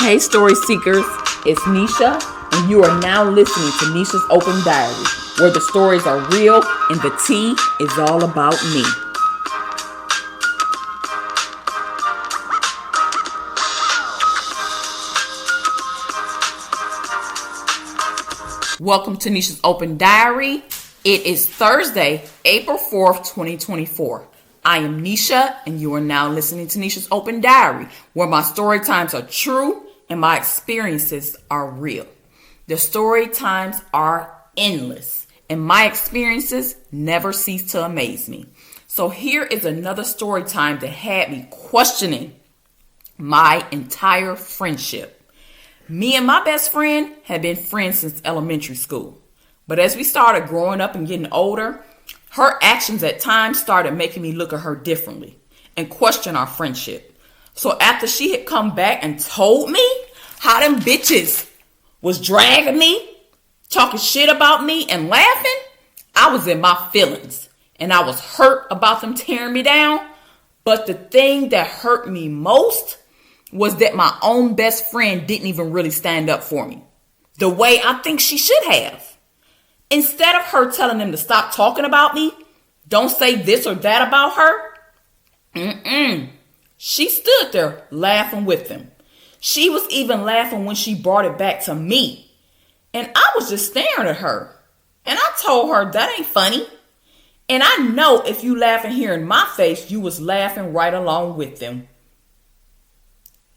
Hey, story seekers, it's Nesha, and you are now listening to Nesha's Open Diary, where the stories are real and the tea is all about me. Welcome to Nesha's Open Diary. It is Thursday, April 4th, 2024. I am Nesha, and you are now listening to Nesha's Open Diary, where my story times are true and my experiences are real. The story times are endless, and my experiences never cease to amaze me. So here is another story time that had me questioning my entire friendship. Me and my best friend had been friends since elementary school. But as we started growing up and getting older, her actions at times started making me look at her differently and question our friendship. So after she had come back and told me how them bitches was dragging me, talking shit about me and laughing, I was in my feelings and I was hurt about them tearing me down. But the thing that hurt me most was that my own best friend didn't even really stand up for me the way I think she should have. Instead of her telling them to stop talking about me, don't say this or that about her, she stood there laughing with them. She was even laughing when she brought it back to me. And I was just staring at her. And I told her that ain't funny. And I know if you laughing here in my face, you was laughing right along with them.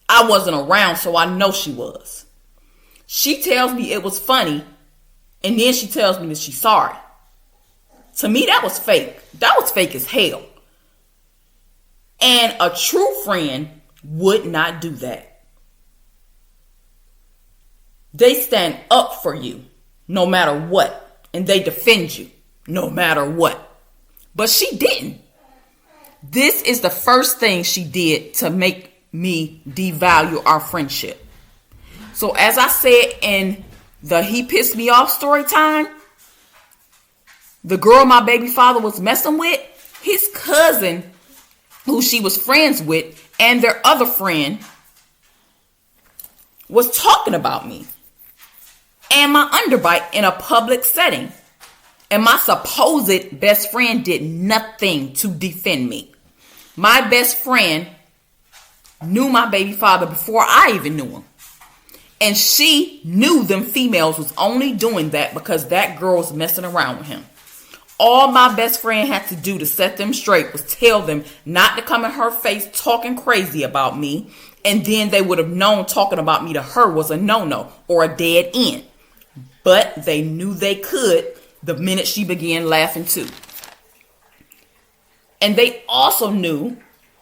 I wasn't around, so I know she was. She tells me it was funny. And then she tells me that she's sorry. To me, that was fake. That was fake as hell. And a true friend would not do that. They stand up for you no matter what. And they defend you no matter what. But she didn't. This is the first thing she did to make me devalue our friendship. So as I said in the he pissed me off story time, the girl my baby father was messing with, his cousin, who she was friends with, and their other friend was talking about me and my underbite in a public setting. And my supposed best friend did nothing to defend me. My best friend knew my baby father before I even knew him. And she knew them females was only doing that because that girl was messing around with him. All my best friend had to do to set them straight was tell them not to come in her face talking crazy about me. And then they would have known talking about me to her was a no-no or a dead end. But they knew they could the minute she began laughing too. And they also knew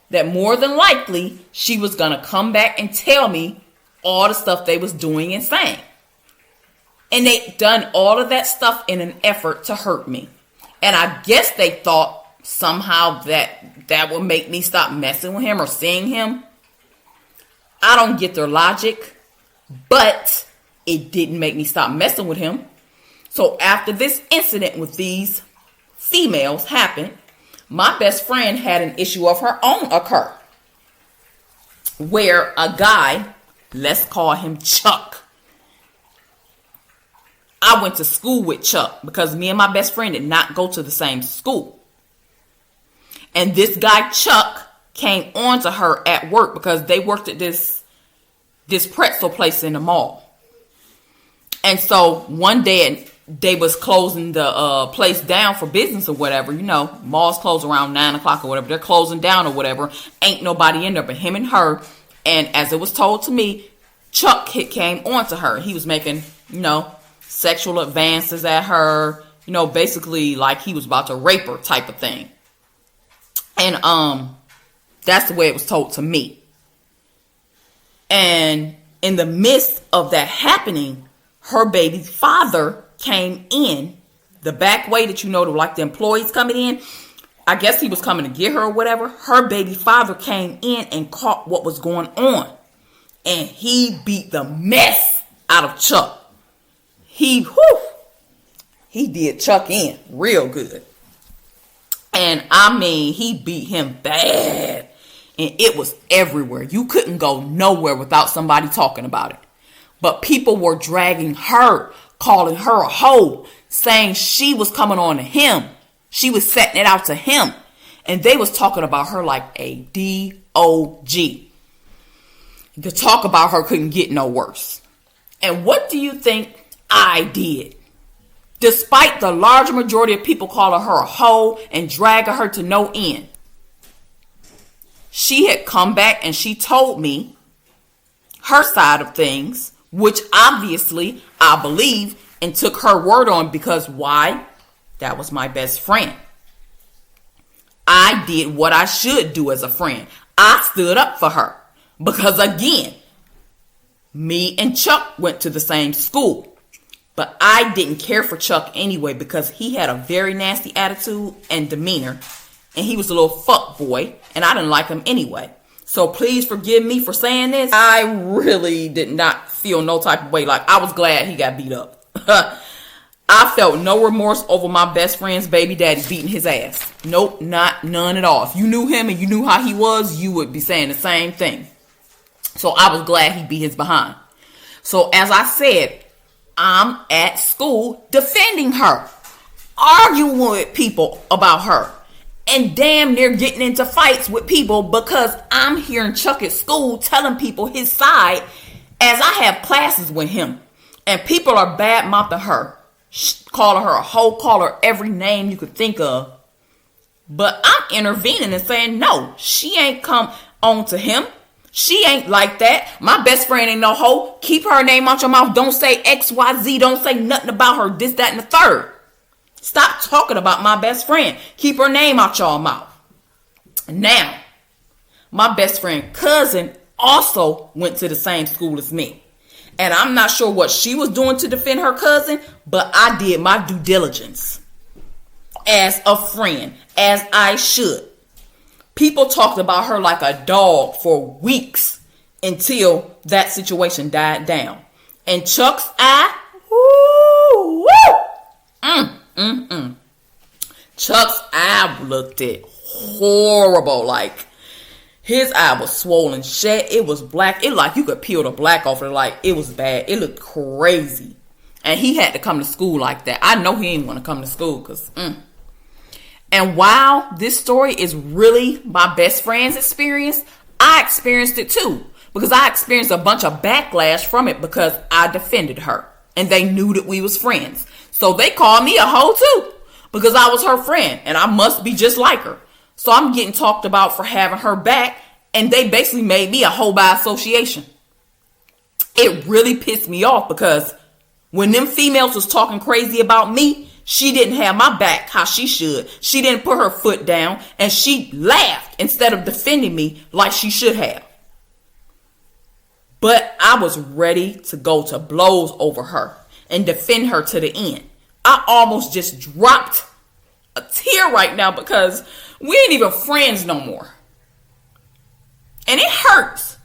that more than likely she was going to come back and tell me all the stuff they was doing and saying. And they done all of that stuff in an effort to hurt me. And I guess they thought somehow that would make me stop messing with him or seeing him. I don't get their logic, but it didn't make me stop messing with him. So after this incident with these females happened, my best friend had an issue of her own occur, where a guy, let's call him Chuck. I went to school with Chuck because me and my best friend did not go to the same school. And this guy Chuck came on to her at work because they worked at this pretzel place in the mall. And so one day they was closing the place down for business or whatever. You know, malls close around 9 o'clock or whatever. They're closing down or whatever. Ain't nobody in there but him and her. And as it was told to me, Chuck came on to her. He was making, sexual advances at her. Basically like he was about to rape her type of thing. And that's the way it was told to me. And in the midst of that happening, her baby father came in the back way that like the employees coming in. I guess he was coming to get her or whatever. Her baby father came in and caught what was going on. And he beat the mess out of Chuck. He did Chuck in real good. And I mean, he beat him bad. and it was everywhere. You couldn't go nowhere without somebody talking about it. But people were dragging her, calling her a hoe, saying she was coming on to him. She was setting it out to him. And they was talking about her like a D-O-G. The talk about her couldn't get no worse. And what do you think I did? Despite the large majority of people calling her a hoe and dragging her to no end, she had come back and she told me her side of things, which obviously I believe and took her word on because why? That was my best friend. I did what I should do as a friend. I stood up for her because again, me and Chuck went to the same school. But I didn't care for Chuck anyway because he had a very nasty attitude and demeanor. And he was a little fuck boy. And I didn't like him anyway. So please forgive me for saying this. I really did not feel no type of way. Like I was glad he got beat up. I felt no remorse over my best friend's baby daddy beating his ass. Nope, none at all. If you knew him and you knew how he was, you would be saying the same thing. So I was glad he beat his behind. So as I said, I'm at school defending her, arguing with people about her, and damn near getting into fights with people because I'm hearing Chuck at school telling people his side as I have classes with him. And people are bad mouthing her, calling her a hoe, calling her every name you could think of. But I'm intervening and saying, no, she ain't come on to him. She ain't like that. My best friend ain't no hoe. Keep her name out your mouth. Don't say XYZ. Don't say nothing about her. This, that, and the third. Stop talking about my best friend. Keep her name out your mouth. Now, my best friend cousin also went to the same school as me. And I'm not sure what she was doing to defend her cousin, but I did my due diligence as a friend, as I should. People talked about her like a dog for weeks until that situation died down. And Chuck's eye, Chuck's eye looked it horrible. Like his eye was swollen shut. It was black. It like you could peel the black off it. Like it was bad. It looked crazy. And he had to come to school like that. I know he didn't want to come to school because And while this story is really my best friend's experience, I experienced it too. Because I experienced a bunch of backlash from it because I defended her. And they knew that we was friends. So they called me a hoe too. Because I was her friend. And I must be just like her. So I'm getting talked about for having her back. And they basically made me a hoe by association. It really pissed me off because when them females was talking crazy about me, she didn't have my back how she should. She didn't put her foot down and she laughed instead of defending me like she should have. But I was ready to go to blows over her and defend her to the end. I almost just dropped a tear right now because we ain't even friends no more. And it hurts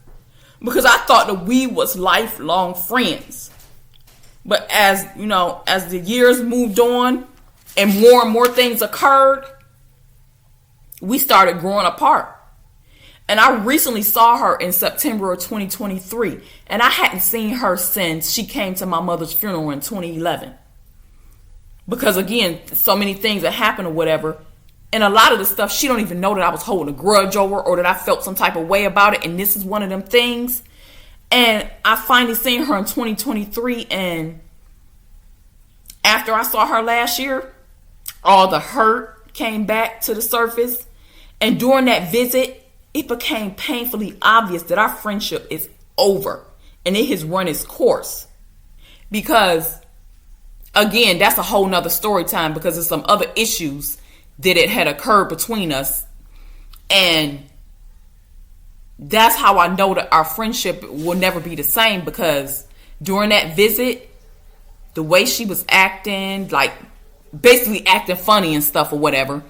because I thought that we was lifelong friends. But as you know, as the years moved on and more things occurred, we started growing apart. And I recently saw her in September of 2023. And I hadn't seen her since she came to my mother's funeral in 2011. Because again, so many things that happened or whatever. And a lot of the stuff, she don't even know that I was holding a grudge over or that I felt some type of way about it. And this is one of them things. And I finally seen her in 2023, and after I saw her last year, all the hurt came back to the surface. And during that visit, it became painfully obvious that our friendship is over and it has run its course. Because, again, that's a whole nother story time because there's some other issues that it had occurred between us. And that's how I know that our friendship will never be the same because during that visit, the way she was acting, like basically acting funny and stuff or whatever.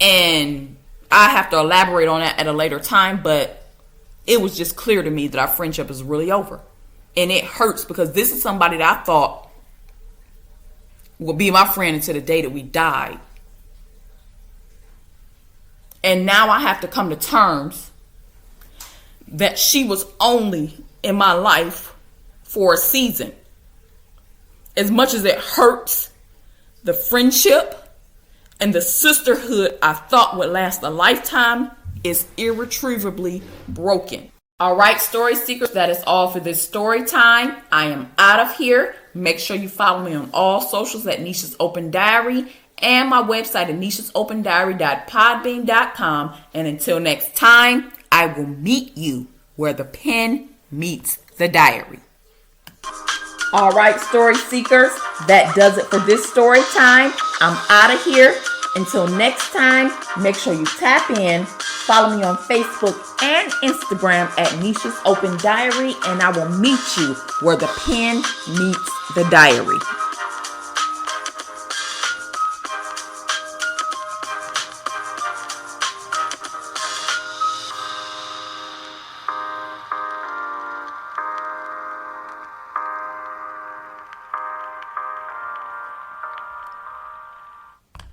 And I have to elaborate on that at a later time, but it was just clear to me that our friendship is really over. And it hurts because this is somebody that I thought would be my friend until the day that we died. And now I have to come to terms that she was only in my life for a season. As much as it hurts, the friendship and the sisterhood I thought would last a lifetime is irretrievably broken. All right, story seekers, that is all for this story time. I am out of here. Make sure you follow me on all socials at Nesha's Open Diary and my website at nesha'sopendiary.podbean.com. And until next time, I will meet you where the pen meets the diary. All right, story seekers, that does it for this story time. I'm out of here. Until next time, make sure you tap in, follow me on Facebook and Instagram at Nesha's Open Diary, and I will meet you where the pen meets the diary.